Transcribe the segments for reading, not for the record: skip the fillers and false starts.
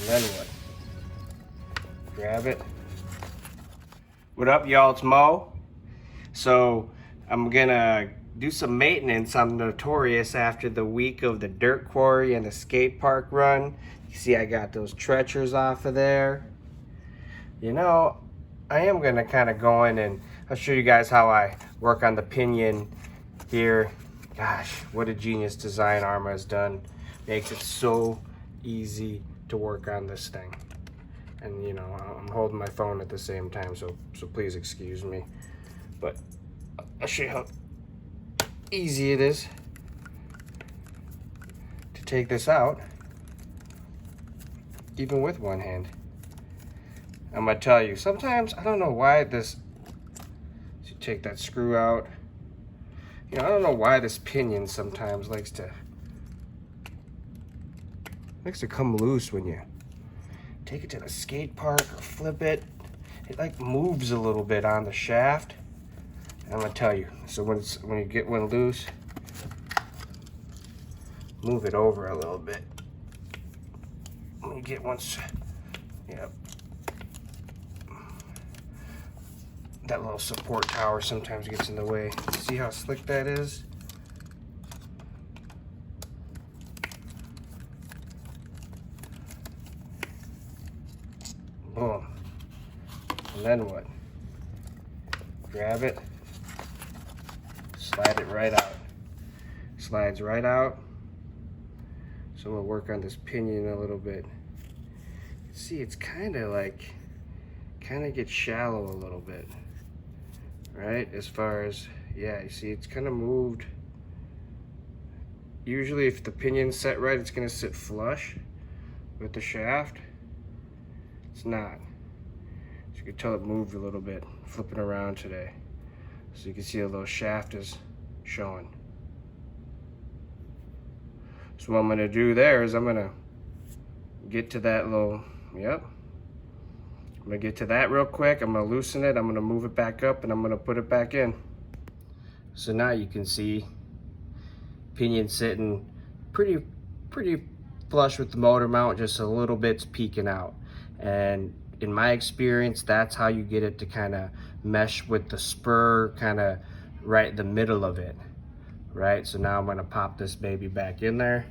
And then what? Grab it. What up, y'all? It's Mo. So I'm gonna do some maintenance on Notorious after the week of the dirt quarry and the skate park run. You see I got those trenchers off of there. You know, I am gonna kind of go in and I'll show you guys how I work on the pinion here. Gosh, what a genius design Arrma has done. Makes it so easy to work on this thing. And you know, I'm holding my phone at the same time, so please excuse me. But I'll show you how easy it is to take this out, even with one hand. I'm gonna tell you, sometimes I don't know why this, you take that screw out. You know, I don't know why this pinion sometimes likes to come loose when you take it to the skate park or flip it. It like moves a little bit on the shaft. And I'm gonna tell you, so when you get one loose, move it over a little bit. When you get one, yep. That little support tower sometimes gets in the way. See how slick that is? Boom. And then what? Grab it, slide it right out. Slides right out. So we'll work on this pinion a little bit. See, it's kind of gets shallow a little bit, right? As far as, yeah, you see it's kind of moved. Usually if the pinion's set right, it's gonna sit flush with the shaft. It's not. So you can tell it moved a little bit, flipping around today. So you can see a little shaft is showing. So what I'm gonna do there is I'm gonna get to that little, yep. I'm gonna get to that real quick. I'm gonna loosen it, I'm gonna move it back up, and I'm gonna put it back in. So now you can see pinion sitting pretty flush with the motor mount, just a little bit's peeking out. And in my experience, that's how you get it to kind of mesh with the spur, kind of right in the middle of it, right? So now I'm gonna pop this baby back in there.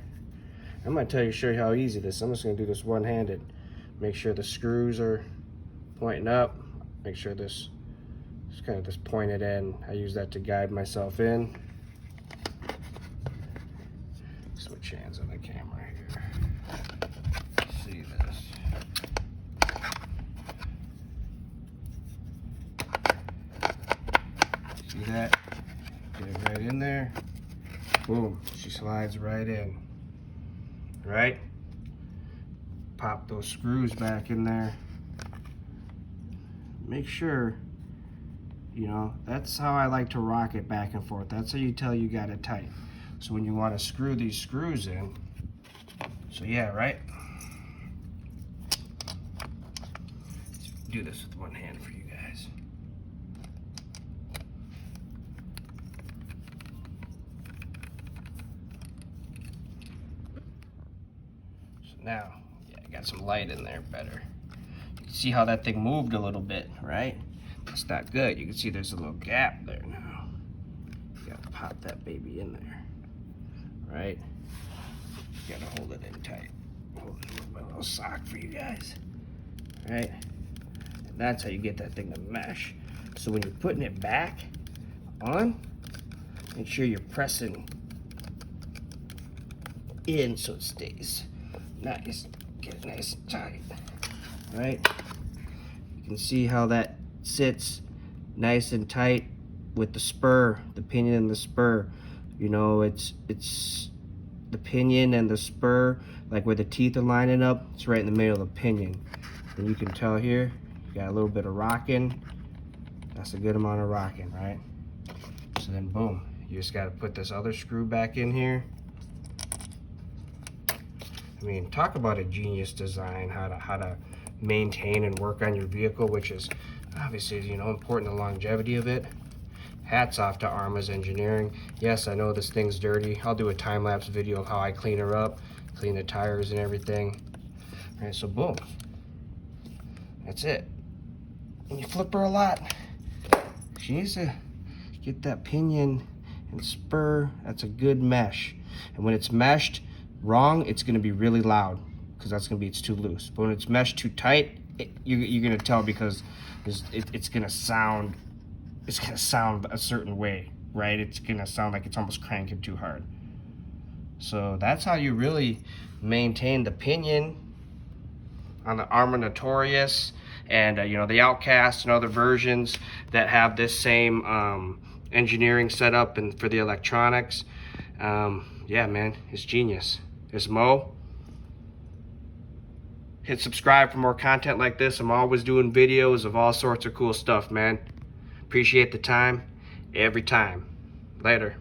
I'm gonna show you how easy this is. I'm just gonna do this one-handed. Make sure the screws are pointing up. Make sure this is kind of just pointed in. I use that to guide myself in. Switch hands on the camera here. See this. See that? Get it right in there. Boom, she slides right in. Right? Pop those screws back in there. Make sure, you know, that's how I like to rock it back and forth. That's how you tell you got it tight. So when you want to screw these screws in, so yeah, right? Let's do this with one hand for you guys. So now, yeah, I got some light in there better. You can see how that thing moved a little bit, right? That's not good. You can see there's a little gap there now. You gotta pop that baby in there, right? You gotta hold it in tight. Hold it with my little sock for you guys, right? And that's how you get that thing to mesh. So when you're putting it back on, make sure you're pressing in so it stays nice. Get it nice and tight, right? You can see how that sits nice and tight with the spur, the pinion and the spur. You know, it's the pinion and the spur, like where the teeth are lining up, it's right in the middle of the pinion. And you can tell here, you got a little bit of rocking. That's a good amount of rocking, right? So then boom, you just gotta put this other screw back in here. I mean, talk about a genius design, how to maintain and work on your vehicle, which is obviously, you know, important, the longevity of it. Hats off to Arrma's engineering. Yes, I know this thing's dirty. I'll do a time-lapse video of how I clean her up, clean the tires and everything. Okay, so boom. That's it. And you flip her a lot. She needs to get that pinion and spur. That's a good mesh. And when it's meshed wrong, it's gonna be really loud because it's too loose. But when it's meshed too tight, you're gonna tell because it's gonna sound a certain way, right? It's gonna sound like it's almost cranking too hard. So that's how you really maintain the pinion on the Arrma Notorious, and you know, the Outcast and other versions that have this same engineering setup and for the electronics. Yeah, man, it's genius. It's Mo. Hit subscribe for more content like this. I'm always doing videos of all sorts of cool stuff, man. Appreciate the time every time. Later.